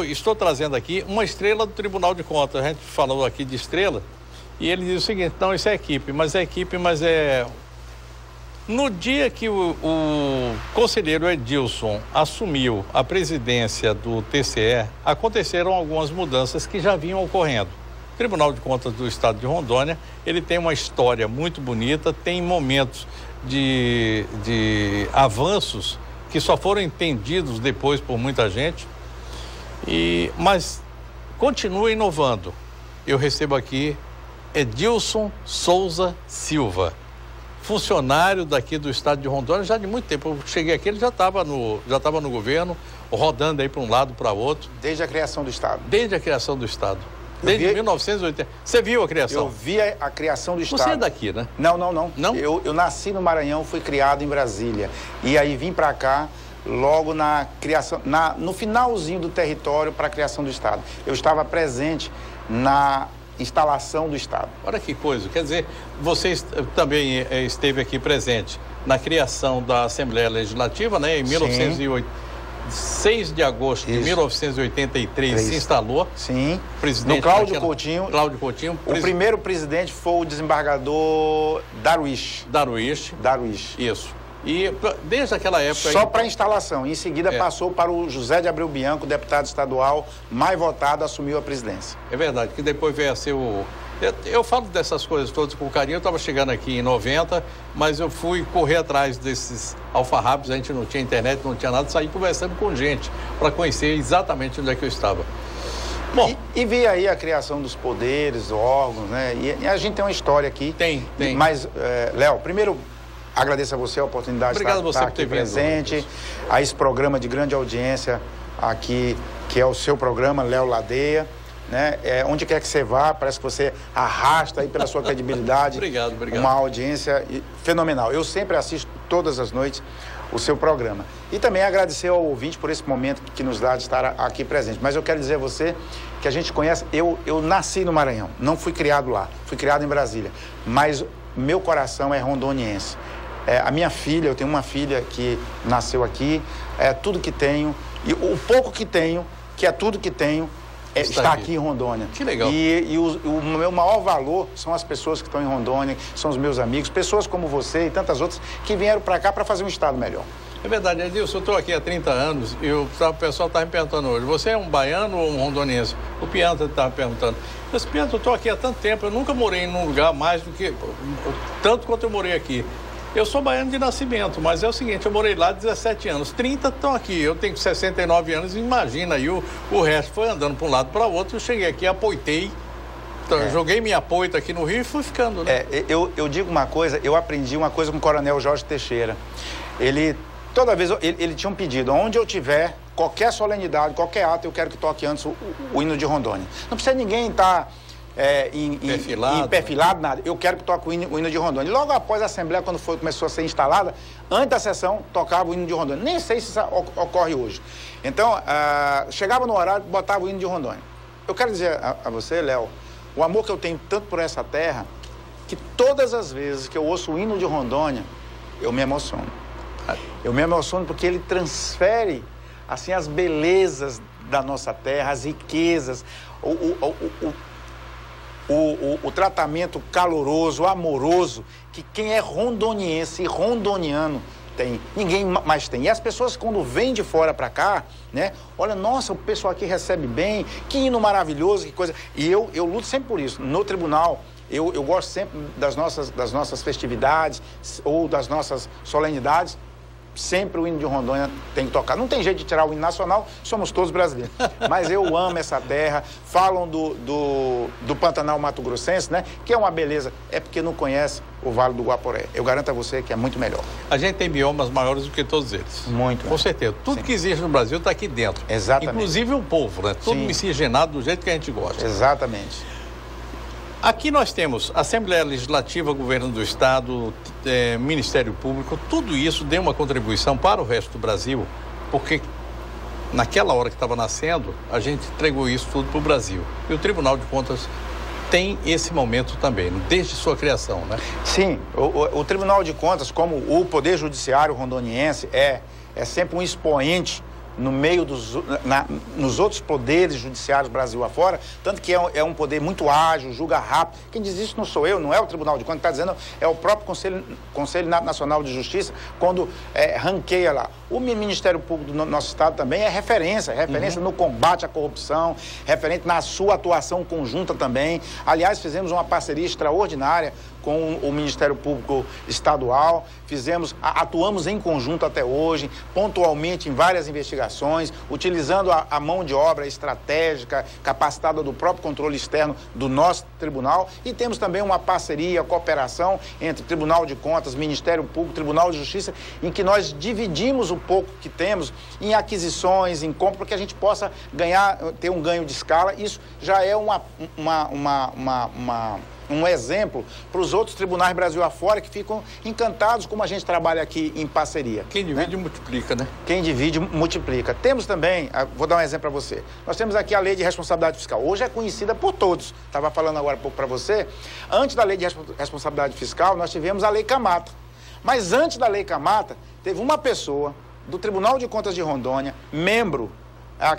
Estou trazendo aqui uma estrela do Tribunal de Contas. A gente falou aqui de estrela e ele diz o seguinte: não, isso é equipe, mas é... No dia que o conselheiro Edilson assumiu a presidência do TCE, aconteceram algumas mudanças que já vinham ocorrendo. O Tribunal de Contas do Estado de Rondônia, ele tem uma história muito bonita, tem momentos de avanços que só foram entendidos depois por muita gente, mas continua inovando. Eu recebo aqui Edilson Souza Silva, funcionário daqui do estado de Rondônia já de muito tempo. Eu cheguei aqui, ele já estava no governo, rodando aí para um lado, para outro. Desde a criação do estado. Desde a criação do estado. Desde 1980. Você viu a criação? Eu vi a criação do estado. Você é daqui, né? Não. Não? Eu nasci no Maranhão, fui criado em Brasília. E aí vim para cá logo na criação, no finalzinho do território para a criação do estado. Eu estava presente na instalação do estado. Olha que coisa, quer dizer, você também esteve aqui presente na criação da Assembleia Legislativa, né, em 6 de agosto de 1983 se instalou. Sim. Presidente no Cláudio Coutinho. Cláudio Coutinho. O primeiro presidente foi o desembargador Darwish. Isso. E desde aquela época... Só para instalação. Em seguida passou para o José de Abreu Bianco, deputado estadual mais votado, assumiu a presidência. É verdade, que depois veio a ser o... Eu falo dessas coisas todas com carinho. Eu estava chegando aqui em 90, mas eu fui correr atrás desses alfarrábios. A gente não tinha internet, não tinha nada. Saí conversando com gente para conhecer exatamente onde é que eu estava. Bom, e vi aí a criação dos poderes, órgãos, né? E a gente tem uma história aqui. Tem. Mas, Léo, primeiro... Agradeço a você a oportunidade de estar aqui presente, a esse programa de grande audiência aqui, que é o seu programa, Léo Ladeia, né? Onde quer que você vá, parece que você arrasta aí pela sua credibilidade. Obrigado. Uma audiência fenomenal. Eu sempre assisto todas as noites o seu programa. E também agradecer ao ouvinte por esse momento que nos dá de estar aqui presente. Mas eu quero dizer a você que a gente conhece, eu nasci no Maranhão, não fui criado lá, fui criado em Brasília, mas meu coração é rondoniense. A minha filha, eu tenho uma filha que nasceu aqui, tudo que tenho, e o pouco que tenho, que é tudo que tenho, está aqui em Rondônia. Que legal. E o meu maior valor são as pessoas que estão em Rondônia, são os meus amigos, pessoas como você e tantas outras que vieram para cá para fazer um estado melhor. É verdade, Edilson, eu estou aqui há 30 anos e o pessoal está me perguntando hoje, você é um baiano ou um rondoniense? O Pianta estava perguntando. Eu disse, Pianta, eu estou aqui há tanto tempo, eu nunca morei num lugar mais do que, tanto quanto eu morei aqui. Eu sou baiano de nascimento, mas é o seguinte, eu morei lá 17 anos, 30 estão aqui, eu tenho 69 anos, imagina aí, o resto foi andando para um lado para o outro, eu cheguei aqui, apoitei, joguei minha apoita aqui no Rio e fui ficando, né? Eu digo uma coisa, eu aprendi uma coisa com o Coronel Jorge Teixeira. Toda vez, ele tinha um pedido, onde eu tiver, qualquer solenidade, qualquer ato, eu quero que toque antes o hino de Rondônia. Não precisa ninguém estar... perfilado, nada. Eu quero que toque o hino de Rondônia. E logo após a Assembleia, quando começou a ser instalada, antes da sessão, tocava o hino de Rondônia. Nem sei se isso ocorre hoje. Então, chegava no horário, botava o hino de Rondônia. Eu quero dizer a você, Léo, o amor que eu tenho tanto por essa terra, que todas as vezes que eu ouço o hino de Rondônia, eu me emociono. Eu me emociono porque ele transfere, assim, as belezas da nossa terra, as riquezas, o tratamento caloroso, amoroso, que quem é rondoniense e rondoniano tem. Ninguém mais tem. E as pessoas, quando vêm de fora para cá, né? Olha, nossa, o pessoal aqui recebe bem, que hino maravilhoso, que coisa. E eu luto sempre por isso. No tribunal, eu gosto sempre das nossas festividades ou das nossas solenidades. Sempre o hino de Rondônia tem que tocar. Não tem jeito de tirar o hino nacional, somos todos brasileiros. Mas eu amo essa terra. Falam do Pantanal Mato Grossense, né? Que é uma beleza. É porque não conhece o Vale do Guaporé. Eu garanto a você que é muito melhor. A gente tem biomas maiores do que todos eles. Muito. Com certeza. Tudo que existe no Brasil está aqui dentro. Exatamente. Inclusive o povo, né? Tudo miscigenado do jeito que a gente gosta. Exatamente. Aqui nós temos Assembleia Legislativa, Governo do Estado, Ministério Público, tudo isso deu uma contribuição para o resto do Brasil, porque naquela hora que estava nascendo, a gente entregou isso tudo para o Brasil. E o Tribunal de Contas tem esse momento também, desde sua criação, né? Sim, o Tribunal de Contas, como o Poder Judiciário rondoniense, é sempre um expoente no meio nos outros poderes judiciários Brasil afora, tanto que é um poder muito ágil, julga rápido. Quem diz isso não sou eu, não é o Tribunal de Contas, está dizendo é o próprio Conselho Nacional de Justiça, quando ranqueia lá. O Ministério Público do nosso Estado também é referência no combate à corrupção, referente na sua atuação conjunta também. Aliás, fizemos uma parceria extraordinária com o Ministério Público Estadual, atuamos em conjunto até hoje, pontualmente em várias investigações, utilizando a mão de obra estratégica, capacitada do próprio controle externo do nosso tribunal, e temos também uma parceria, cooperação entre Tribunal de Contas, Ministério Público, Tribunal de Justiça, em que nós dividimos o pouco que temos em aquisições, em compra, para que a gente possa ter um ganho de escala. Isso já é um exemplo para os outros tribunais Brasil afora, que ficam encantados como a gente trabalha aqui em parceria. Quem divide multiplica, né? Quem divide multiplica. Temos também, vou dar um exemplo para você, nós temos aqui a Lei de Responsabilidade Fiscal. Hoje é conhecida por todos. Estava falando agora há pouco para você. Antes da Lei de Responsabilidade Fiscal, nós tivemos a Lei Camata. Mas antes da Lei Camata, teve uma pessoa do Tribunal de Contas de Rondônia, membro,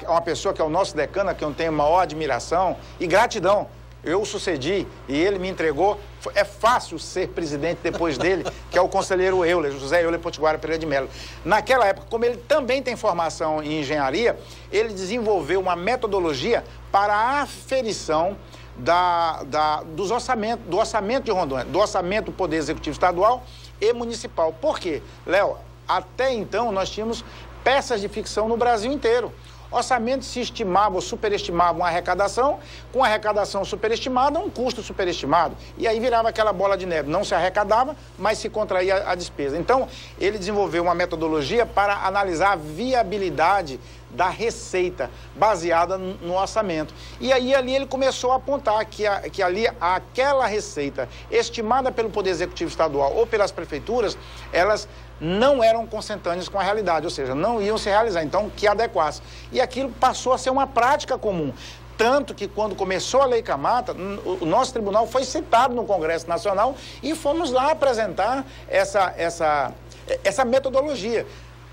uma pessoa que é o nosso decano, a quem eu tenho maior admiração e gratidão. Eu o sucedi e ele me entregou. É fácil ser presidente depois dele, que é o conselheiro Euler, José Euler Potiguara Pereira de Mello. Naquela época, como ele também tem formação em engenharia, ele desenvolveu uma metodologia para a aferição do orçamento de Rondônia, do orçamento do Poder Executivo Estadual e Municipal. Por quê? Léo, até então nós tínhamos peças de ficção no Brasil inteiro. Orçamento se estimava ou superestimava uma arrecadação, com arrecadação superestimada, um custo superestimado. E aí virava aquela bola de neve. Não se arrecadava, mas se contraía a despesa. Então, ele desenvolveu uma metodologia para analisar a viabilidade da receita baseada no orçamento. E aí ali ele começou a apontar que ali aquela receita estimada pelo Poder Executivo Estadual ou pelas prefeituras, elas não eram consentâneas com a realidade, ou seja, não iam se realizar, então que adequasse. E aquilo passou a ser uma prática comum. Tanto que quando começou a Lei Camata, o nosso tribunal foi citado no Congresso Nacional e fomos lá apresentar essa metodologia.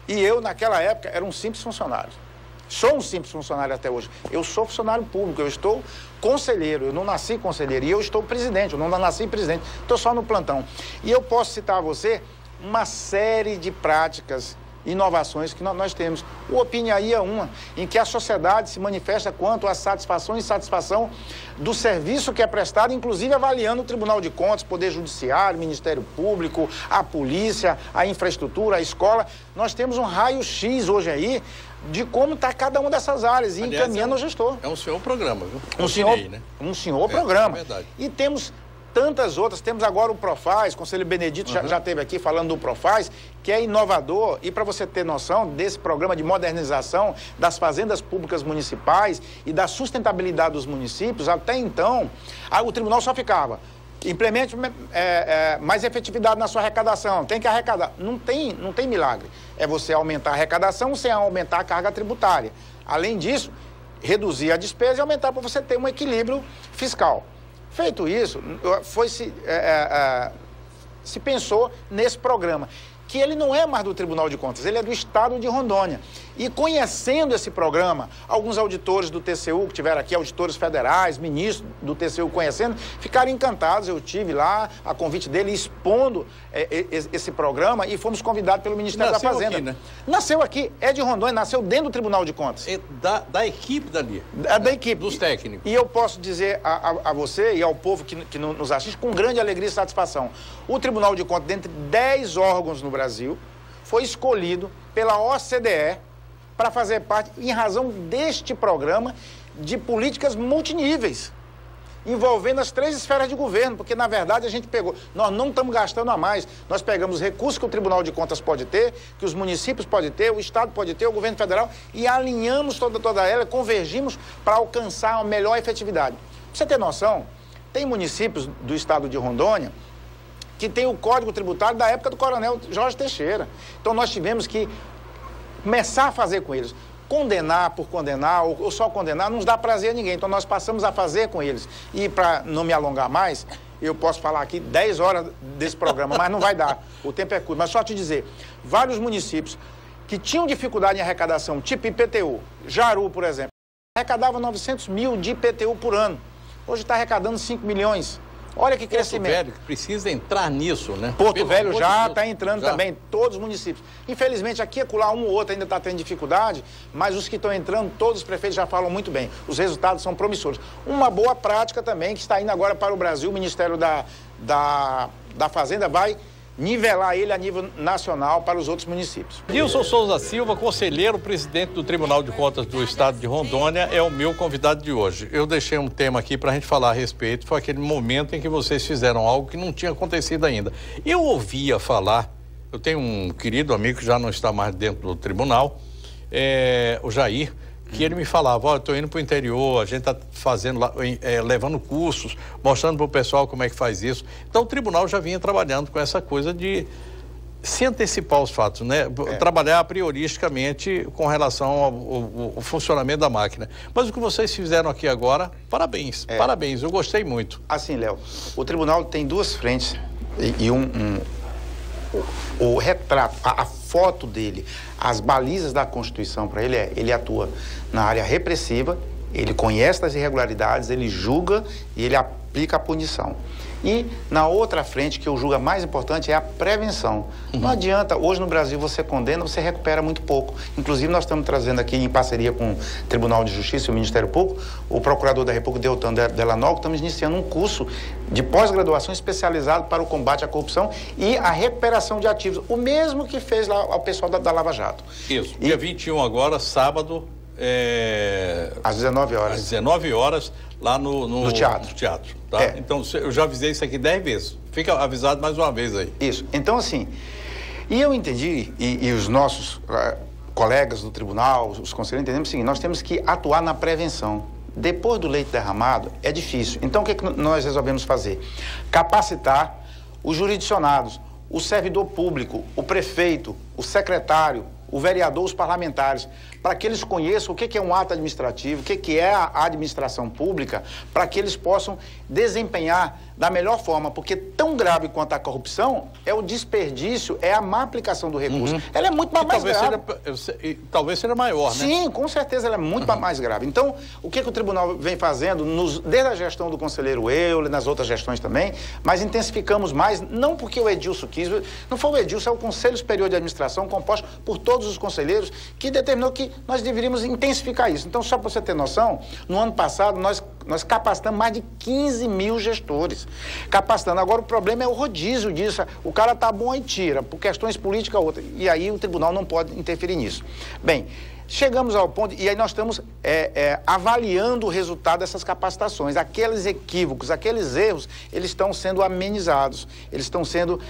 E eu, naquela época, era um simples funcionário. Sou um simples funcionário até hoje. Eu sou funcionário público, eu estou conselheiro, eu não nasci conselheiro. E eu estou presidente, eu não nasci presidente, estou só no plantão. E eu posso citar a você uma série de práticas, inovações que nós temos. O Opiniaí é uma, em que a sociedade se manifesta quanto à satisfação e insatisfação do serviço que é prestado, inclusive avaliando o Tribunal de Contas, Poder Judiciário, Ministério Público, a polícia, a infraestrutura, a escola. Nós temos um raio-x hoje aí de como está cada uma dessas áreas e encaminhando o gestor. É um senhor programa, viu? Um senhor programa. É verdade. E temos tantas outras, temos agora o Profaz, o Conselho Benedito já esteve aqui falando do Profaz, que é inovador, e para você ter noção desse programa de modernização das fazendas públicas municipais e da sustentabilidade dos municípios, até então, o tribunal só ficava, implemente mais efetividade na sua arrecadação, tem que arrecadar. Não tem milagre, é você aumentar a arrecadação sem aumentar a carga tributária. Além disso, reduzir a despesa e aumentar para você ter um equilíbrio fiscal. Feito isso, se pensou nesse programa, que ele não é mais do Tribunal de Contas, ele é do Estado de Rondônia. E conhecendo esse programa, alguns auditores do TCU, que tiveram aqui, auditores federais, ministros do TCU conhecendo, ficaram encantados. Eu tive lá, a convite dele, expondo esse programa, e fomos convidados pelo Ministério da Fazenda. Aqui, né? Nasceu aqui, é de Rondônia, nasceu dentro do Tribunal de Contas. É da equipe dali. Da equipe. Dos técnicos. E eu posso dizer a você e ao povo que nos assiste, com grande alegria e satisfação, o Tribunal de Contas, dentre 10 órgãos no Brasil, foi escolhido pela OCDE para fazer parte, em razão deste programa, de políticas multiníveis, envolvendo as 3 esferas de governo, porque, na verdade, a gente pegou, nós não estamos gastando a mais, nós pegamos recursos que o Tribunal de Contas pode ter, que os municípios podem ter, o Estado pode ter, o governo federal, e alinhamos toda ela, convergimos para alcançar a melhor efetividade. Pra você ter noção, tem municípios do Estado de Rondônia que tem o Código Tributário da época do Coronel Jorge Teixeira. Então, nós tivemos que começar a fazer com eles. Condenar por condenar ou só condenar não nos dá prazer a ninguém. Então, nós passamos a fazer com eles. E, para não me alongar mais, eu posso falar aqui 10 horas desse programa, mas não vai dar. O tempo é curto. Mas só te dizer, vários municípios que tinham dificuldade em arrecadação, tipo IPTU, Jaru, por exemplo, arrecadava 900 mil de IPTU por ano. Hoje está arrecadando 5 milhões. Olha que crescimento. Porto Velho precisa entrar nisso, né? Porto Velho já está entrando também, todos os municípios. Infelizmente, aqui e acolá, um ou outro ainda está tendo dificuldade, mas os que estão entrando, todos os prefeitos já falam muito bem. Os resultados são promissores. Uma boa prática também, que está indo agora para o Brasil, o Ministério da Fazenda vai nivelar ele a nível nacional para os outros municípios. Nilson Souza Silva, conselheiro presidente do Tribunal de Contas do Estado de Rondônia, é o meu convidado de hoje. Eu deixei um tema aqui para a gente falar a respeito, foi aquele momento em que vocês fizeram algo que não tinha acontecido ainda. Eu ouvia falar, eu tenho um querido amigo que já não está mais dentro do tribunal, o Jair, que ele me falava, olha, estou indo para o interior, a gente está fazendo lá, levando cursos, mostrando para o pessoal como é que faz isso. Então o tribunal já vinha trabalhando com essa coisa de se antecipar os fatos, né? Trabalhar prioristicamente com relação ao funcionamento da máquina. Mas o que vocês fizeram aqui agora, parabéns, parabéns, eu gostei muito. Assim, Léo, o tribunal tem duas frentes e o retrato, a foto dele, as balizas da Constituição para ele ele atua na área repressiva, ele conhece as irregularidades, ele julga e ele aplica a punição. E na outra frente, que eu julgo a mais importante, é a prevenção. Não adianta, hoje no Brasil você condena, você recupera muito pouco. Inclusive nós estamos trazendo aqui em parceria com o Tribunal de Justiça e o Ministério Público, o Procurador da República, Deltan Dellanol, estamos iniciando um curso de pós-graduação especializado para o combate à corrupção e a recuperação de ativos. O mesmo que fez lá o pessoal da Lava Jato. Isso, dia 21 agora, sábado, às 19 horas. Às 19 horas, lá no teatro. Tá? Então, eu já avisei isso aqui 10 vezes. Fica avisado mais uma vez aí. Isso. Então, assim, e eu entendi, e os nossos colegas do tribunal, os conselheiros, entendemos o seguinte, nós temos que atuar na prevenção. Depois do leite derramado, é difícil. Então, o que nós resolvemos fazer? Capacitar os jurisdicionados, o servidor público, o prefeito, o secretário, o vereador, os parlamentares, para que eles conheçam o que é um ato administrativo, o que é a administração pública, para que eles possam desempenhar da melhor forma, porque tão grave quanto a corrupção é o desperdício, é a má aplicação do recurso. Ela é muito mais grave. Talvez seja maior, né? Sim, com certeza ela é muito mais grave. Então, o que o tribunal vem fazendo, desde a gestão do conselheiro Euler, nas outras gestões também, mas intensificamos mais, não porque o Edilson quis, não foi o Edilson, é o Conselho Superior de Administração, composto por todos os conselheiros, que determinou que nós deveríamos intensificar isso. Então, só para você ter noção, no ano passado nós capacitamos mais de 15 mil gestores. Capacitando. Agora, o problema é o rodízio disso. O cara tá bom e tira, por questões políticas ou outras. E aí o tribunal não pode interferir nisso. Bem, chegamos ao ponto, e aí nós estamos avaliando o resultado dessas capacitações. Aqueles equívocos, aqueles erros, eles estão sendo amenizados, eles estão sendo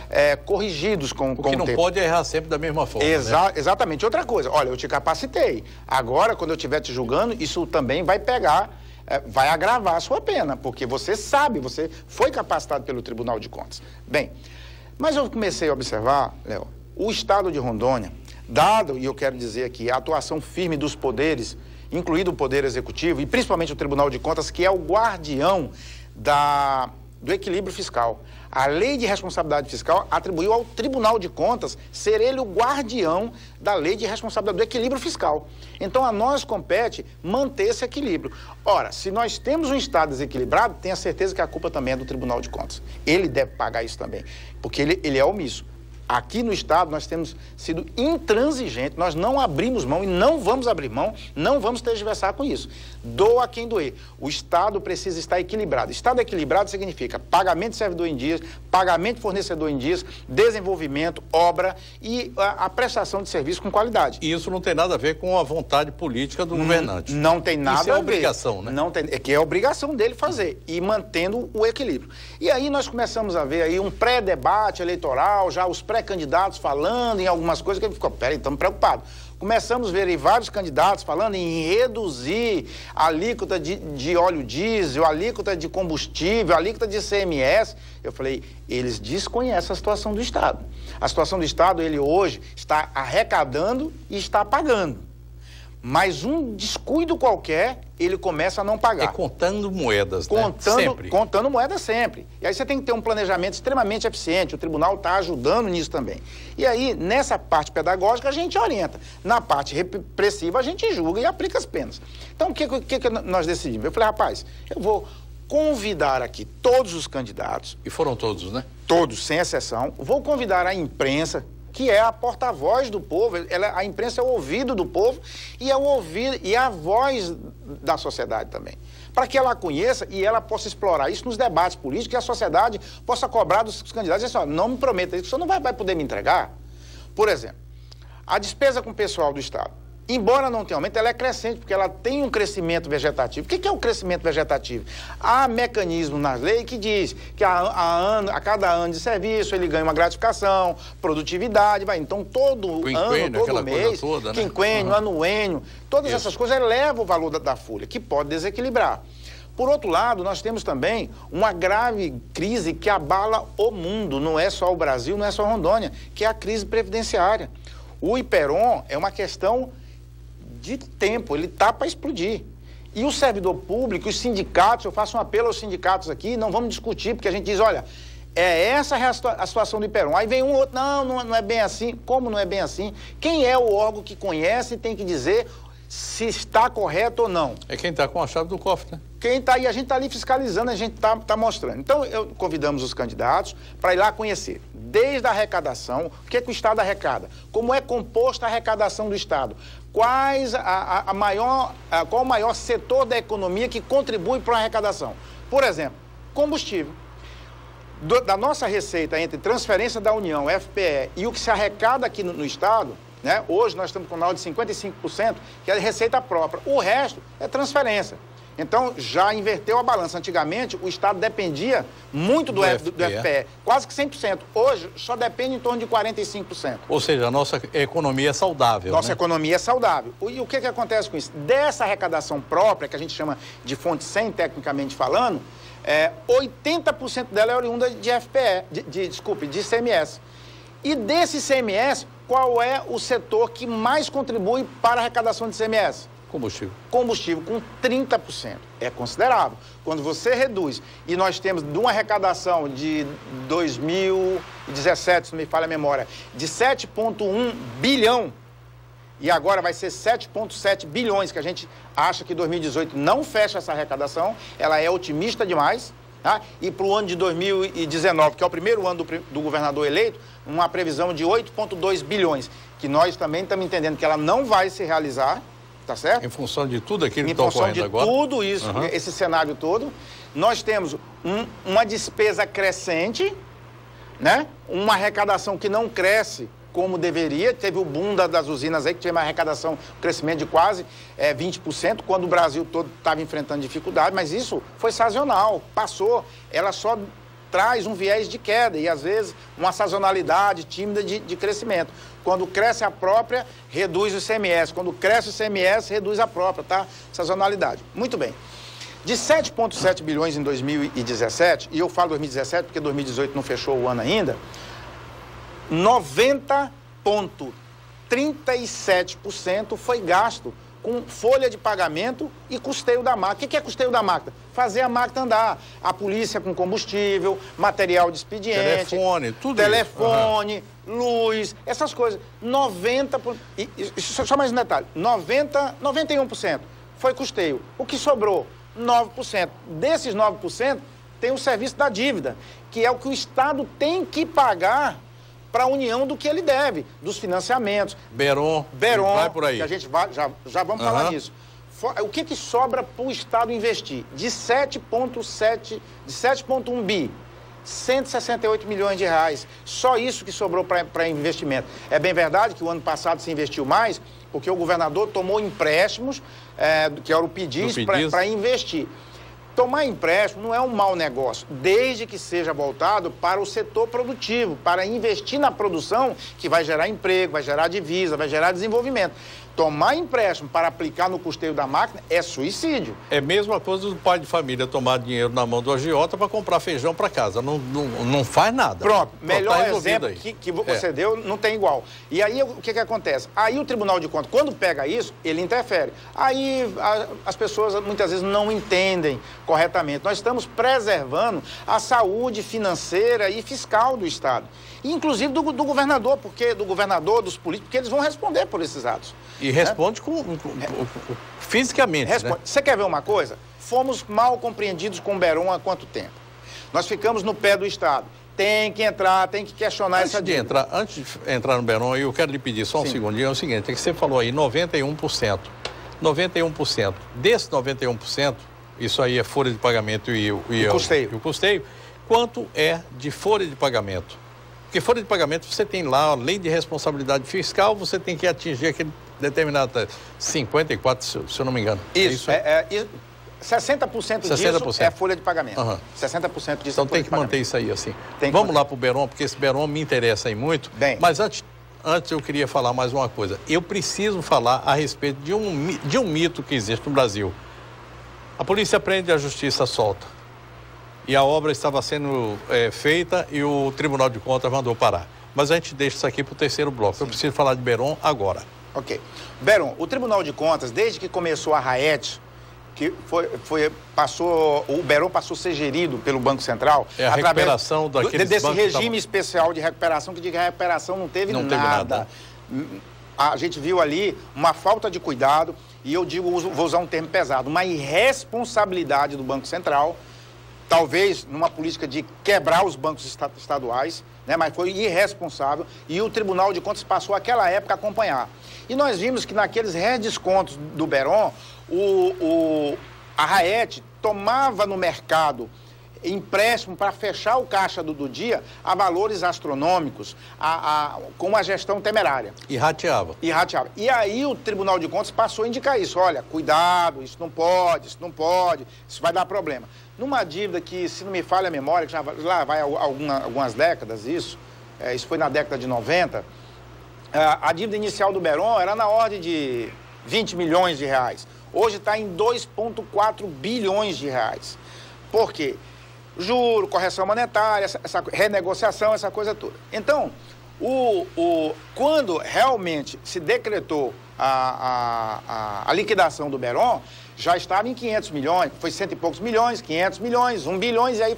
corrigidos com o tempo. Porque não pode errar sempre da mesma forma, né? Exatamente. Outra coisa, olha, eu te capacitei. Agora, quando eu estiver te julgando, isso também vai pegar, vai agravar a sua pena, porque você sabe, você foi capacitado pelo Tribunal de Contas. Bem, mas eu comecei a observar, Léo, o Estado de Rondônia, dado, e eu quero dizer aqui, a atuação firme dos poderes, incluído o Poder Executivo, e principalmente o Tribunal de Contas, que é o guardião do equilíbrio fiscal. A Lei de Responsabilidade Fiscal atribuiu ao Tribunal de Contas ser ele o guardião da Lei de Responsabilidade do equilíbrio fiscal. Então, a nós compete manter esse equilíbrio. Ora, se nós temos um Estado desequilibrado, tenha certeza que a culpa também é do Tribunal de Contas. Ele deve pagar isso também, porque ele é omisso. Aqui no Estado nós temos sido intransigentes, nós não abrimos mão e não vamos abrir mão, não vamos tergiversar com isso. Doa quem doer. O Estado precisa estar equilibrado. Estado equilibrado significa pagamento de servidor em dias, pagamento de fornecedor em dias, desenvolvimento, obra e a prestação de serviço com qualidade. E isso não tem nada a ver com a vontade política do governante. Não tem nada a ver. Isso é obrigação, né? Não tem, que é obrigação dele fazer e mantendo o equilíbrio. E aí nós começamos a ver aí um pré-debate eleitoral, já os pré-candidatos falando em algumas coisas que ele ficou, peraí, estamos preocupados. Começamos a ver aí vários candidatos falando em reduzir a alíquota de óleo diesel, a alíquota de combustível, a alíquota de ICMS. Eu falei, eles desconhecem a situação do Estado. A situação do Estado, ele hoje está arrecadando e está pagando. Mas um descuido qualquer, ele começa a não pagar. É contando moedas, né? Sempre. Contando moedas sempre. E aí você tem que ter um planejamento extremamente eficiente. O tribunal está ajudando nisso também. E aí, nessa parte pedagógica, a gente orienta. Na parte repressiva, a gente julga e aplica as penas. Então, o que nós decidimos? Eu falei, rapaz, eu vou convidar aqui todos os candidatos. E foram todos, né? Todos, sem exceção. Vou convidar a imprensa, que é a porta-voz do povo. A imprensa é o ouvido do povo e é o ouvido e a voz da sociedade também. Para que ela conheça e ela possa explorar isso nos debates políticos e a sociedade possa cobrar dos candidatos e dizer assim, ó, não me prometa isso, você não vai poder me entregar. Por exemplo, a despesa com o pessoal do Estado, embora não tenha aumento, ela é crescente, porque ela tem um crescimento vegetativo. O que é o crescimento vegetativo? Há mecanismo na lei que diz que a cada ano de serviço ele ganha uma gratificação, produtividade, vai. Então, todo ano, todo mês, toda, né? Quinquênio, anuênio, todas essas coisas elevam o valor da folha, que pode desequilibrar. Por outro lado, nós temos também uma grave crise que abala o mundo, não é só o Brasil, não é só Rondônia, que é a crise previdenciária. O Hyperon é uma questão de tempo, ele está para explodir. E o servidor público, os sindicatos, eu faço um apelo aos sindicatos aqui, não vamos discutir, porque a gente diz, olha, essa a situação do Hyperon. Aí vem um outro, não é bem assim. Como não é bem assim? Quem é o órgão que conhece e tem que dizer se está correto ou não? É quem está com a chave do cofre, né? Quem está aí, a gente está ali fiscalizando, a gente está mostrando. Então, convidamos os candidatos para ir lá conhecer, desde a arrecadação, o que o Estado arrecada, como é composta a arrecadação do Estado, qual o maior setor da economia que contribui para a arrecadação. Por exemplo, combustível. Da nossa receita entre transferência da União, FPE, e o que se arrecada aqui no Estado, né? Hoje nós estamos com um de 55%, que é receita própria. O resto é transferência. Então, já inverteu a balança. Antigamente, o Estado dependia muito do FPE, quase que 100%. Hoje, só depende em torno de 45%. Ou seja, a nossa economia é saudável. Nossa economia é saudável. E o que acontece com isso? Dessa arrecadação própria, que a gente chama de fonte 100, tecnicamente falando, 80% dela é oriunda de FPE, de ICMS. E desse ICMS, qual é o setor que mais contribui para a arrecadação de ICMS? Combustível. Combustível com 30%. É considerável. Quando você reduz, e nós temos de uma arrecadação de 2017, se não me falha a memória, de 7,1 bilhão, e agora vai ser 7,7 bilhões, que a gente acha que 2018 não fecha essa arrecadação, ela é otimista demais, tá? E para o ano de 2019, que é o primeiro ano do governador eleito, uma previsão de 8,2 bilhões, que nós também estamos entendendo que ela não vai se realizar, tá certo? Em função de tudo aquilo que está ocorrendo agora? Em função de tudo isso, esse cenário todo, nós temos uma despesa crescente, né? Uma arrecadação que não cresce como deveria. Teve o boom das usinas aí, que tinha uma arrecadação, um crescimento de quase 20%, quando o Brasil todo estava enfrentando dificuldade, mas isso foi sazonal, passou. Ela só traz um viés de queda e, às vezes, uma sazonalidade tímida de crescimento. Quando cresce a própria, reduz o ICMS. Quando cresce o ICMS, reduz a própria, tá? Sazonalidade. Muito bem. De 7,7 bilhões em 2017, e eu falo 2017 porque 2018 não fechou o ano ainda, 90,37% foi gasto com folha de pagamento e custeio da máquina. O que é custeio da máquina? Fazer a máquina andar. A polícia com combustível, material de expediente. Telefone, tudo telefone, luz, essas coisas. 90%. Só mais um detalhe. 91% foi custeio. O que sobrou? 9%. Desses 9%, tem o serviço da dívida, que é o que o Estado tem que pagar para a União do que ele deve, dos financiamentos. Beron, vai por aí. Que a gente vai, já vamos falar nisso. O que sobra para o Estado investir? De 7,1 bi, 168 milhões de reais. Só isso que sobrou para investimento. É bem verdade que o ano passado se investiu mais, porque o governador tomou empréstimos, que era o PIDIS, para investir. Tomar empréstimo não é um mau negócio, desde que seja voltado para o setor produtivo, para investir na produção que vai gerar emprego, vai gerar divisa, vai gerar desenvolvimento. tomar empréstimo para aplicar no custeio da máquina é suicídio. É a mesma coisa do pai de família tomar dinheiro na mão do agiota para comprar feijão para casa. Não faz nada. Pronto, melhor tá exemplo que você deu, não tem igual. E aí, o que acontece? Aí o Tribunal de Contas, quando pega isso, ele interfere. Aí as pessoas muitas vezes não entendem corretamente. Nós estamos preservando a saúde financeira e fiscal do Estado. E, inclusive do governador, dos políticos, porque eles vão responder por esses atos. E responde fisicamente, responde. Né? Você quer ver uma coisa? Fomos mal compreendidos com o Beron há quanto tempo? Nós ficamos no pé do Estado. Tem que entrar, tem que questionar essa dívida. Antes de entrar no Beron, eu quero lhe pedir só um segundinho, é o seguinte, é que você falou aí 91%. 91%. Desse 91%, isso aí é folha de pagamento e o custeio. Quanto é de folha de pagamento? Porque folha de pagamento você tem lá a lei de responsabilidade fiscal, você tem que atingir aquele determinado 54, se eu não me engano. Isso, 60% disso é folha de pagamento. 60% disso então tem que manter isso aí assim. Vamos lá para o Beron, porque esse Beron me interessa aí muito. Bem, mas antes eu queria falar mais uma coisa. Eu preciso falar a respeito de um mito que existe no Brasil. A polícia prende e a justiça solta. E a obra estava sendo feita e o Tribunal de Contas mandou parar. Mas a gente deixa isso aqui para o terceiro bloco. Sim. Eu preciso falar de Beron agora. Ok. Beron, o Tribunal de Contas, desde que começou a RAET, que o Beron passou a ser gerido pelo Banco Central. É a recuperação desse regime especial de recuperação, que diz que a recuperação não teve nada. A gente viu ali uma falta de cuidado, e eu vou usar um termo pesado, uma irresponsabilidade do Banco Central, talvez numa política de quebrar os bancos estaduais, né, mas foi irresponsável, e o Tribunal de Contas passou aquela época a acompanhar. E nós vimos que naqueles redescontos do Beron, a RAET tomava no mercado empréstimo para fechar o caixa do dia a valores astronômicos, com uma gestão temerária. E rateava. E aí o Tribunal de Contas passou a indicar isso. Olha, cuidado, isso não pode, isso vai dar problema. Numa dívida que, se não me falha a memória, que já vai algumas décadas isso foi na década de 90, a dívida inicial do Beron era na ordem de 20 milhões de reais. Hoje está em 2,4 bilhões de reais. Por quê? Juro, correção monetária, essa renegociação, essa coisa toda. Então, quando realmente se decretou a liquidação do Beron, já estava em 500 milhões, foi 100 e poucos milhões, 500 milhões, 1 bilhão, e aí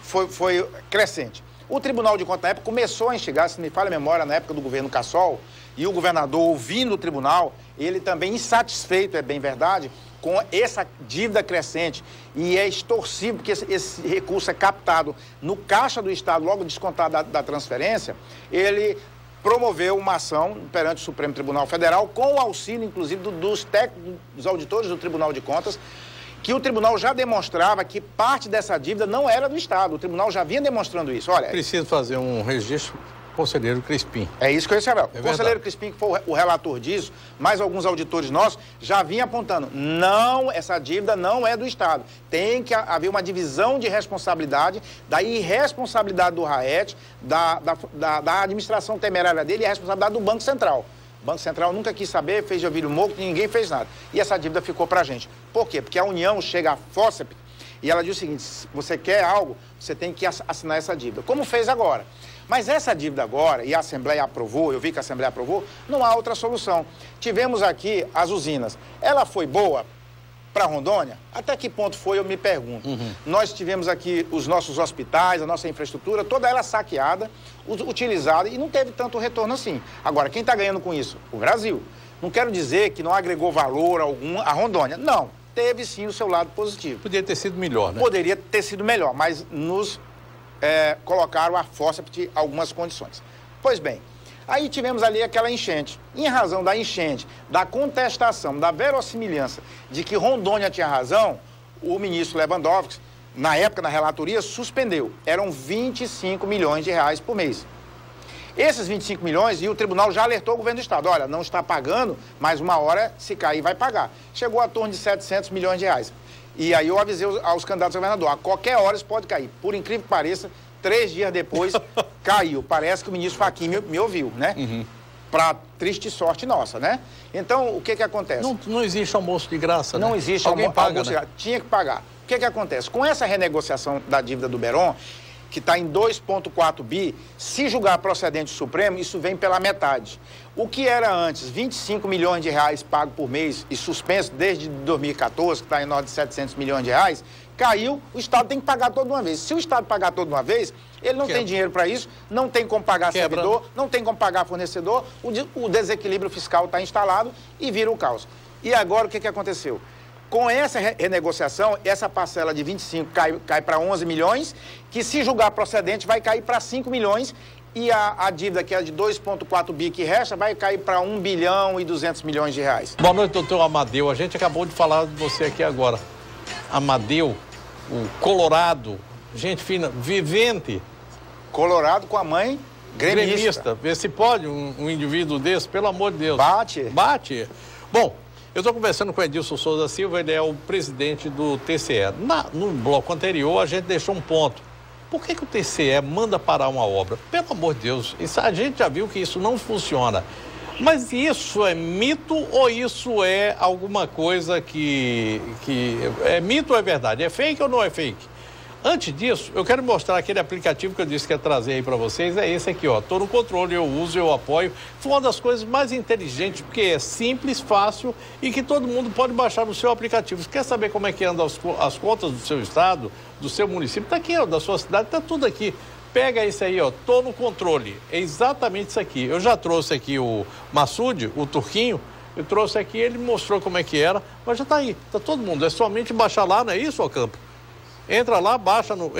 foi crescente. O Tribunal de Contas, na época, começou a instigar, se me falha a memória, na época do governo Cassol, e o governador, ouvindo o tribunal, ele também insatisfeito, é bem verdade, com essa dívida crescente, e é extorsivo, porque esse recurso é captado no caixa do Estado, logo descontado da transferência, ele promoveu uma ação perante o Supremo Tribunal Federal, com o auxílio, inclusive, dos técnicos, dos auditores do Tribunal de Contas, que o tribunal já demonstrava que parte dessa dívida não era do Estado. O tribunal já vinha demonstrando isso. Olha, preciso fazer um registro. Conselheiro Crispim. É isso que eu ia saber. O conselheiro Crispim, que foi o relator disso, mais alguns auditores nossos, já vinha apontando, não, essa dívida não é do Estado. Tem que haver uma divisão de responsabilidade, da irresponsabilidade do RAET, da administração temerária dele e a responsabilidade do Banco Central. O Banco Central nunca quis saber, fez de ouvido morto, ninguém fez nada. E essa dívida ficou pra gente. Por quê? Porque a União chega à FOSEP e ela diz o seguinte, se você quer algo, você tem que assinar essa dívida. Como fez agora. Mas essa dívida agora, e a Assembleia aprovou, eu vi que a Assembleia aprovou, não há outra solução. Tivemos aqui as usinas. Ela foi boa para Rondônia? Até que ponto foi, eu me pergunto. Nós tivemos aqui os nossos hospitais, a nossa infraestrutura, toda ela saqueada, utilizada, e não teve tanto retorno assim. Agora, quem está ganhando com isso? O Brasil. Não quero dizer que não agregou valor algum a Rondônia. Não, teve sim o seu lado positivo. Poderia ter sido melhor, né? Poderia ter sido melhor, mas nos colocaram a FOSEP de algumas condições. Pois bem, aí tivemos ali aquela enchente. Em razão da enchente, da contestação, da verossimilhança de que Rondônia tinha razão, o ministro Lewandowski, na época, na relatoria, suspendeu. Eram 25 milhões de reais por mês. Esses 25 milhões, e o tribunal já alertou o governo do Estado, olha, não está pagando, mas uma hora, se cair, vai pagar. Chegou a torno de 700 milhões de reais. E aí eu avisei aos candidatos a governador, a qualquer hora isso pode cair. Por incrível que pareça, 3 dias depois, caiu. Parece que o ministro Fachin me ouviu, né? para triste sorte nossa, né? Então, o que acontece? Não existe almoço de graça, Não né? existe almoço de graça. Tinha que pagar. O que acontece? Com essa renegociação da dívida do Beron, que está em 2,4 bi, se julgar procedente o Supremo, isso vem pela metade. O que era antes 25 milhões de reais pago por mês e suspenso desde 2014, que está em ordem de 700 milhões de reais, caiu, o Estado tem que pagar toda uma vez. Se o Estado pagar toda uma vez, ele não tem dinheiro para isso, não tem como pagar servidor, não tem como pagar fornecedor, o desequilíbrio fiscal está instalado e vira o caos. E agora o que aconteceu? Com essa renegociação, essa parcela de 25 cai para 11 milhões, que se julgar procedente vai cair para 5 milhões e a dívida, que é de 2,4 bi que resta, vai cair para 1 bilhão e 200 milhões de reais. Boa noite, doutor Amadeu. A gente acabou de falar de você aqui agora. Amadeu, o Colorado, gente fina, vivente. Colorado com a mãe gremista. Vê se pode um indivíduo desse, pelo amor de Deus. Bate. Bom, eu estou conversando com o Edilson Souza Silva, ele é o presidente do TCE. No bloco anterior, a gente deixou um ponto. Por que o TCE manda parar uma obra? Pelo amor de Deus, a gente já viu que isso não funciona. Mas isso é mito ou isso é alguma coisa que é mito ou é verdade? É fake ou não é fake? Antes disso, eu quero mostrar aquele aplicativo que eu disse que ia trazer aí para vocês. É esse aqui, ó. Estou no controle, eu uso, eu apoio. Foi uma das coisas mais inteligentes, porque é simples, fácil e que todo mundo pode baixar no seu aplicativo. Você quer saber como é que andam as contas do seu estado, do seu município? Está aqui, ó, da sua cidade, está tudo aqui. Pega esse aí, ó, tô no controle. É exatamente isso aqui. Eu já trouxe aqui o Massoud, o turquinho. Eu trouxe aqui, ele mostrou como é que era, mas já tá aí, tá todo mundo. É somente baixar lá, não é isso, Ocampo? Entra lá,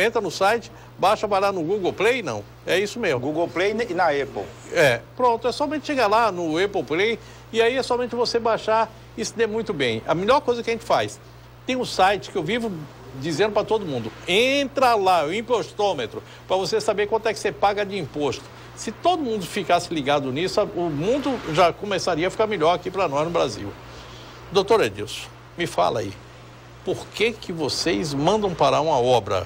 entra no site, baixa, vai lá no Google Play, não. É isso mesmo. Google Play e na Apple. Pronto, é somente chegar lá no Apple Play e aí é somente você baixar e se dê muito bem. A melhor coisa que a gente faz, tem um site que eu vivo dizendo para todo mundo, entra lá, o impostômetro, para você saber quanto é que você paga de imposto. Se todo mundo ficasse ligado nisso, o mundo já começaria a ficar melhor aqui para nós no Brasil. Doutor Edilson, me fala aí, por que vocês mandam parar uma obra?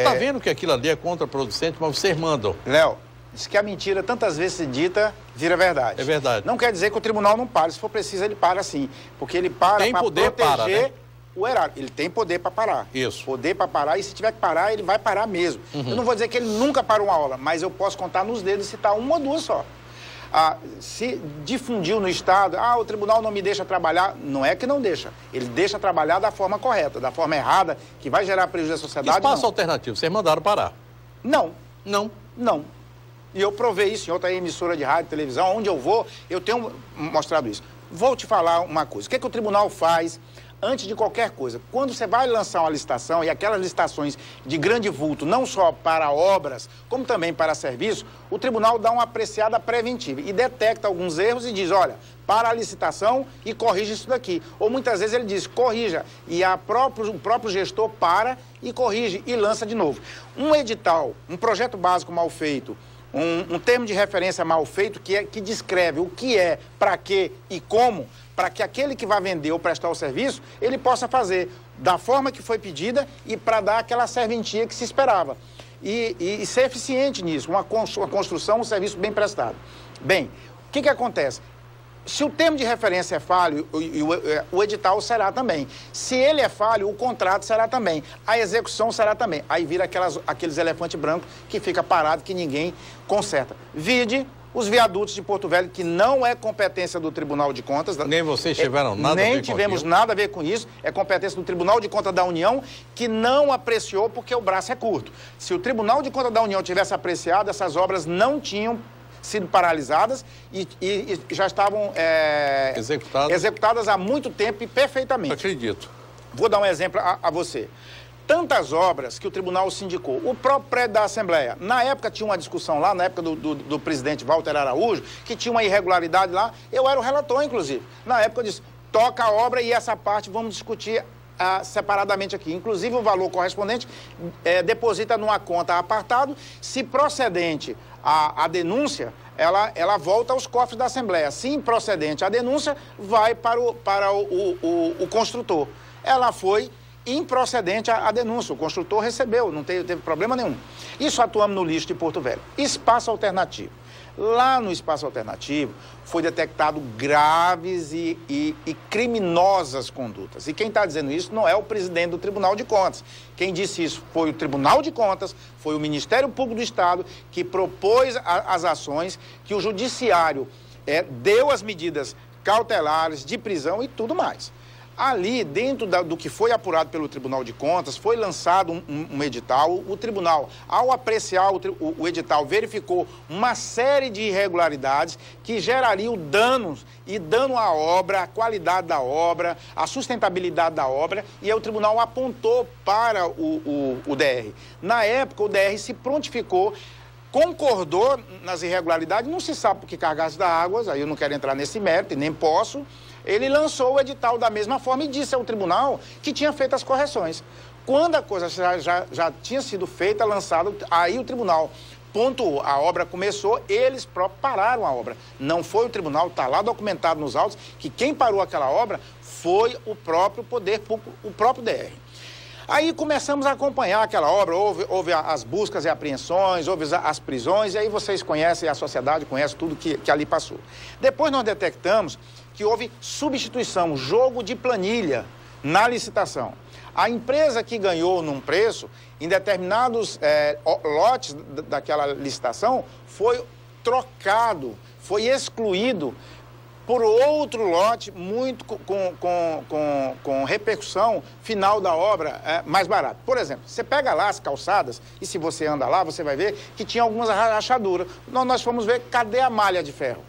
Tá vendo que aquilo ali é contraproducente, mas vocês mandam. Léo, diz que a mentira tantas vezes se dita, vira verdade. É verdade. Não quer dizer que o tribunal não para, se for preciso ele para sim, porque ele para para proteger o erário. Ele tem poder para parar. Isso. Poder para parar, e se tiver que parar, ele vai parar mesmo. Eu não vou dizer que ele nunca parou uma obra, mas eu posso contar nos dedos e citar uma ou duas só. Se difundiu no Estado, o tribunal não me deixa trabalhar, não é que não deixa. Ele deixa trabalhar da forma correta, da forma errada, que vai gerar prejuízo à sociedade. Espaço alternativo, vocês mandaram parar? Não. E eu provei isso em outra emissora de rádio e televisão, onde eu vou, eu tenho mostrado isso. Vou te falar uma coisa, o que o tribunal faz antes de qualquer coisa? Quando você vai lançar uma licitação, e aquelas licitações de grande vulto, não só para obras, como também para serviços, o tribunal dá uma apreciada preventiva e detecta alguns erros e diz, olha, para a licitação e corrige isso daqui. Ou muitas vezes ele diz, corrija, e o próprio gestor para e corrige e lança de novo. Um edital, um projeto básico mal feito, um termo de referência mal feito que descreve o que é, para quê e como, para que aquele que vai vender ou prestar o serviço, ele possa fazer da forma que foi pedida e para dar aquela serventia que se esperava. E ser eficiente nisso, uma construção, um serviço bem prestado. Bem, o que acontece? Se o termo de referência é falho, o edital será também. Se ele é falho, o contrato será também. A execução será também. Aí vira aqueles elefantes brancos que fica parado, que ninguém conserta. Vide os viadutos de Porto Velho, que não é competência do Tribunal de Contas. Nem vocês tiveram nada a ver com isso. Nem tivemos nada a ver com isso. É competência do Tribunal de Contas da União, que não apreciou porque o braço é curto. Se o Tribunal de Contas da União tivesse apreciado, essas obras não tinham sido paralisadas e já estavam executadas há muito tempo e perfeitamente. Acredito. Vou dar um exemplo a você. Tantas obras que o tribunal sindicou. O próprio prédio da Assembleia. Na época tinha uma discussão lá, na época do presidente Walter Araújo, que tinha uma irregularidade lá. Eu era o relator, inclusive. Na época eu disse, toca a obra e essa parte vamos discutir separadamente aqui. Inclusive o valor correspondente deposita numa conta apartado. Se procedente a denúncia, ela volta aos cofres da Assembleia. Se improcedente a denúncia, vai para o construtor. Ela foi improcedente a denúncia. O construtor recebeu, não teve problema nenhum. Isso atuamos no lixo de Porto Velho. Espaço alternativo. Lá no espaço alternativo, foi detectado graves e criminosas condutas. E quem está dizendo isso não é o presidente do Tribunal de Contas. Quem disse isso foi o Tribunal de Contas, foi o Ministério Público do Estado, que propôs as ações, que o Judiciário deu as medidas cautelares de prisão e tudo mais. Ali, dentro do que foi apurado pelo Tribunal de Contas, foi lançado um edital. O tribunal, ao apreciar o edital, verificou uma série de irregularidades que gerariam danos e dano à obra, à qualidade da obra, à sustentabilidade da obra, e aí o tribunal apontou para o DR. Na época, o DR se prontificou, concordou nas irregularidades, não se sabe por que cargas d'água, aí eu não quero entrar nesse mérito e nem posso. Ele lançou o edital da mesma forma e disse ao tribunal que tinha feito as correções. Quando a coisa já tinha sido feita, lançada, aí o tribunal pontuou, a obra começou, eles próprios pararam a obra. Não foi o tribunal, está lá documentado nos autos, que quem parou aquela obra foi o próprio poder público, o próprio DR. Aí começamos a acompanhar aquela obra, houve as buscas e apreensões, houve as prisões, e aí vocês conhecem, a sociedade conhece tudo que ali passou. Depois nós detectamos que houve substituição, jogo de planilha na licitação. A empresa que ganhou num preço, em determinados lotes daquela licitação, foi trocado, foi excluído por outro lote, muito com repercussão final da obra mais barato. Por exemplo, você pega lá as calçadas, e se você anda lá, você vai ver que tinha algumas rachaduras. Nós fomos ver, cadê a malha de ferro?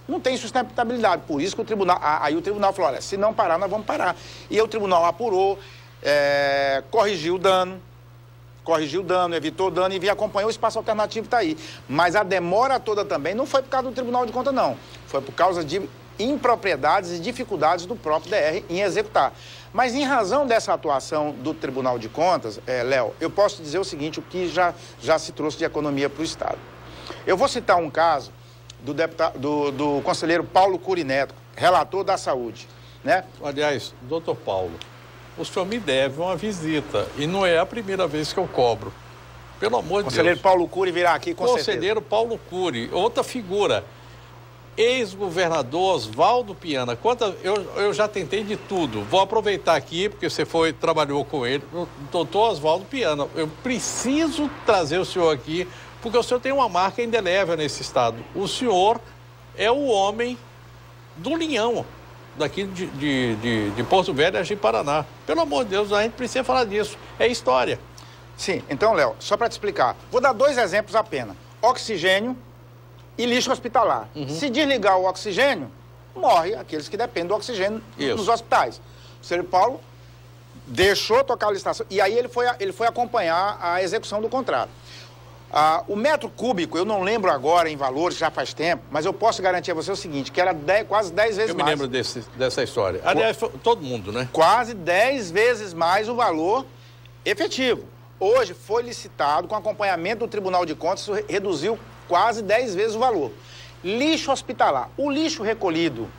Não tem sustentabilidade, por isso que o tribunal... Aí o tribunal falou, olha, se não parar, nós vamos parar. E aí o tribunal apurou, corrigiu o dano, evitou o dano e acompanhou, o espaço alternativo está aí. Mas a demora toda também não foi por causa do Tribunal de Contas, não. Foi por causa de impropriedades e dificuldades do próprio DR em executar. Mas em razão dessa atuação do Tribunal de Contas, Léo, eu posso dizer o seguinte, o que já se trouxe de economia para o Estado. Eu vou citar um caso do conselheiro Paulo Cury Neto, relator da saúde, né? Aliás, doutor Paulo, o senhor me deve uma visita e não é a primeira vez que eu cobro. Pelo amor de Deus. Conselheiro Paulo Cury virá aqui com certeza. Conselheiro Paulo Cury, outra figura. Ex-governador Oswaldo Piana. Eu já tentei de tudo. Vou aproveitar aqui, porque você trabalhou com ele, o doutor Oswaldo Piana. Eu preciso trazer o senhor aqui, porque o senhor tem uma marca indelével nesse estado. O senhor é o homem do linhão daqui de Porto Velho, Agir Paraná. Pelo amor de Deus, a gente precisa falar disso. É história. Sim, então, Léo, só para te explicar. Vou dar 2 exemplos apenas. Oxigênio e lixo hospitalar. Se desligar o oxigênio, morre aqueles que dependem do oxigênio nos hospitais. O senhor Paulo deixou tocar a licitação e aí ele foi acompanhar a execução do contrato. O metro cúbico, eu não lembro agora em valores, já faz tempo, mas eu posso garantir a você o seguinte, que era quase 10 vezes mais. Eu me lembro dessa história. Aliás, todo mundo, né? Quase 10 vezes mais o valor efetivo. Hoje foi licitado, com acompanhamento do Tribunal de Contas, isso reduziu quase 10 vezes o valor. Lixo hospitalar. O lixo recolhido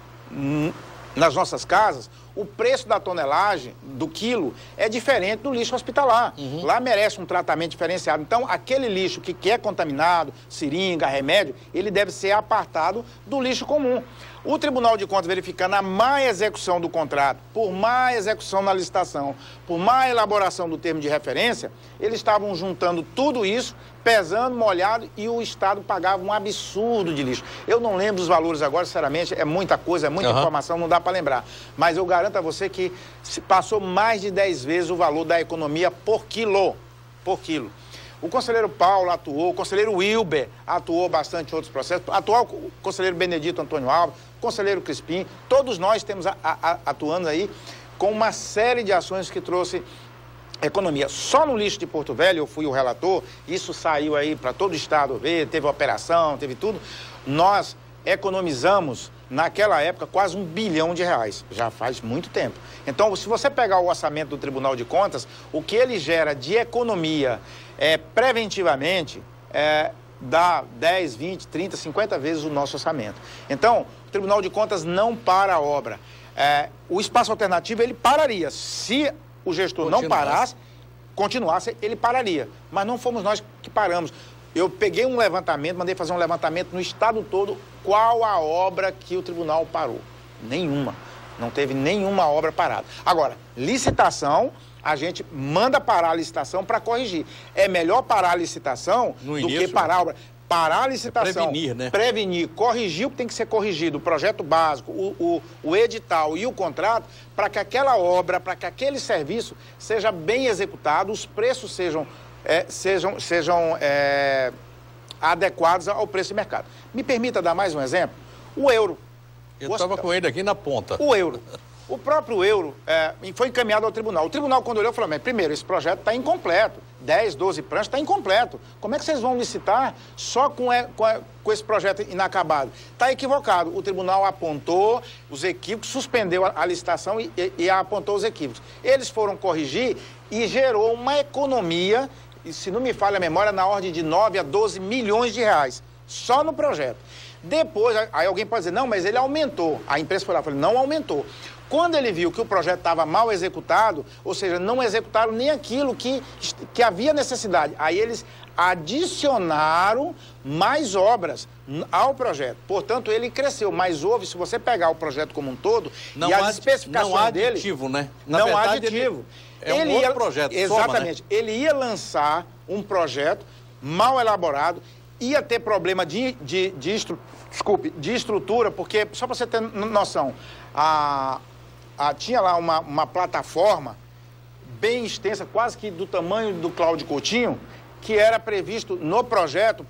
nas nossas casas, o preço da tonelagem, do quilo, é diferente do lixo hospitalar. Lá merece um tratamento diferenciado. Então, aquele lixo que é contaminado, seringa, remédio, ele deve ser apartado do lixo comum. O Tribunal de Contas, verificando a má execução do contrato, por má execução na licitação, por má elaboração do termo de referência, eles estavam juntando tudo isso, pesando, molhado, e o Estado pagava um absurdo de lixo. Eu não lembro os valores agora, sinceramente, é muita coisa, é muita informação, não dá para lembrar. Mas eu garanto a você que passou mais de 10 vezes o valor da economia por quilo. Por quilo. O conselheiro Paulo atuou, o conselheiro Wilber atuou bastante em outros processos, atuou o conselheiro Benedito Antônio Alves, o conselheiro Crispim, todos nós temos atuando aí com uma série de ações que trouxe economia. Só no lixo de Porto Velho, eu fui o relator, isso saiu aí para todo o estado ver, teve operação, teve tudo, nós economizamos naquela época quase R$1 bilhão, já faz muito tempo. Então, se você pegar o orçamento do Tribunal de Contas, o que ele gera de economia preventivamente dá 10, 20, 30, 50 vezes o nosso orçamento. Então, o Tribunal de Contas não para a obra. O espaço alternativo, ele pararia. Se o gestor não parasse, continuasse, ele pararia. Mas não fomos nós que paramos. eu peguei um levantamento, mandei fazer um levantamento no estado todo, qual a obra que o tribunal parou. Nenhuma. Não teve nenhuma obra parada. Agora, licitação, a gente manda parar a licitação para corrigir. É melhor parar a licitação do que parar a obra. Parar a licitação, prevenir, né? Prevenir, corrigir o que tem que ser corrigido, o projeto básico, o edital e o contrato, para que aquela obra, para que aquele serviço seja bem executado, os preços sejam adequados ao preço de mercado. Me permita dar mais um exemplo? O euro. Eu estava com ele aqui na ponta. O euro. O próprio euro foi encaminhado ao tribunal. O tribunal, quando olhou, falou, mas primeiro, esse projeto está incompleto. 10, 12 pranchas está incompleto. Como é que vocês vão licitar só com esse projeto inacabado? Está equivocado. O tribunal apontou os equívocos, suspendeu a licitação e apontou os equívocos. Eles foram corrigir e gerou uma economia, e se não me falha a memória, na ordem de 9 a 12 milhões de reais, só no projeto. Depois, aí alguém pode dizer, não, mas ele aumentou. A imprensa foi lá e falou, não aumentou. Quando ele viu que o projeto estava mal executado, ou seja, não executaram nem aquilo que havia necessidade, aí eles adicionaram mais obras ao projeto. Portanto, ele cresceu, mas houve, se você pegar o projeto como um todo, e as especificações dele... Não há aditivo, né? Não há aditivo. É um outro projeto. Exatamente. Soma, né? Ele ia lançar um projeto mal elaborado, ia ter problema de estrutura, porque, só para você ter noção, tinha lá uma plataforma bem extensa, quase que do tamanho do Cláudio Coutinho, que era previsto no projeto,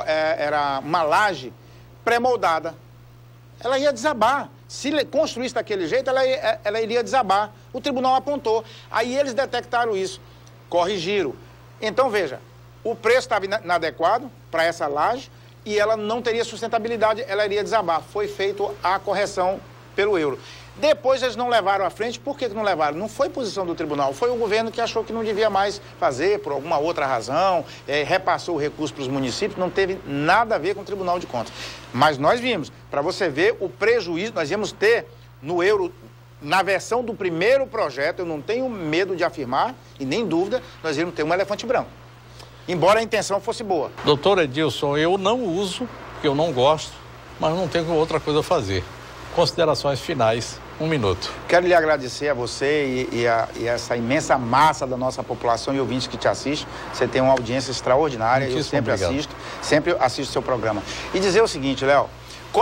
era uma laje pré-moldada. Ela ia desabar. Se construísse daquele jeito, ela iria desabar. O tribunal apontou. Aí eles detectaram isso, corrigiram. Então, veja, o preço estava inadequado para essa laje e ela não teria sustentabilidade, ela iria desabar. Foi feita a correção pelo euro. Depois eles não levaram à frente. Por que não levaram? Não foi posição do tribunal, foi o governo que achou que não devia mais fazer, por alguma outra razão, repassou o recurso para os municípios, não teve nada a ver com o Tribunal de Contas. Mas nós vimos, para você ver o prejuízo, nós íamos ter no euro, na versão do primeiro projeto, eu não tenho medo de afirmar, e nem dúvida, nós íamos ter um elefante branco. Embora a intenção fosse boa. Doutor Edilson, eu não uso, porque eu não gosto, mas não tenho outra coisa a fazer. Considerações finais, 1 minuto. Quero lhe agradecer a você e essa imensa massa da nossa população e ouvintes que te assistem. Você tem uma audiência extraordinária, eu sempre assisto seu programa. E dizer o seguinte, Léo,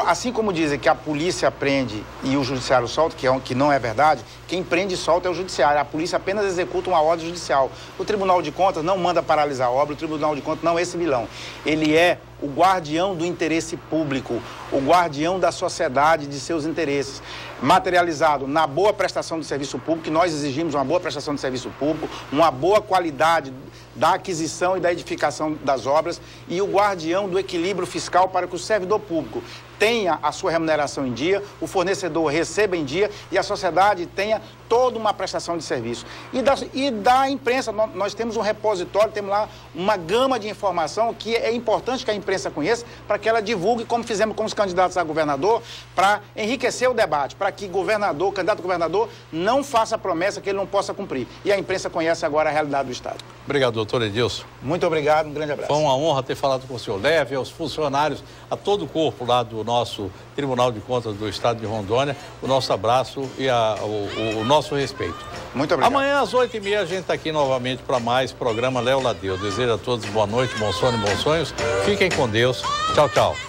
assim como dizem que a polícia prende e o judiciário solta, que não é verdade, quem prende e solta é o judiciário. A polícia apenas executa uma ordem judicial. O Tribunal de Contas não manda paralisar a obra, o Tribunal de Contas não é esse vilão. Ele é o guardião do interesse público, o guardião da sociedade, de seus interesses, materializado na boa prestação de serviço público, que nós exigimos uma boa prestação de serviço público, uma boa qualidade da aquisição e da edificação das obras e o guardião do equilíbrio fiscal para que o servidor público tenha a sua remuneração em dia, o fornecedor receba em dia e a sociedade tenha toda uma prestação de serviço. E da imprensa, nós temos um repositório, temos lá uma gama de informação que é importante que a imprensa conheça para que ela divulgue, como fizemos com os candidatos a governador, para enriquecer o debate, para que candidato a governador, não faça promessa que ele não possa cumprir. E a imprensa conhece agora a realidade do Estado. Obrigado, doutor Edilson. Muito obrigado, um grande abraço. Foi uma honra ter falado com o senhor. Leve aos funcionários, a todo o corpo lá do nosso Tribunal de Contas do Estado de Rondônia, o nosso abraço e o nosso respeito. Muito obrigado. Amanhã às 8h30 a gente está aqui novamente para mais programa Léo Ladeu. Desejo a todos boa noite, bom sono e bons sonhos. Fiquem com Deus. Tchau, tchau.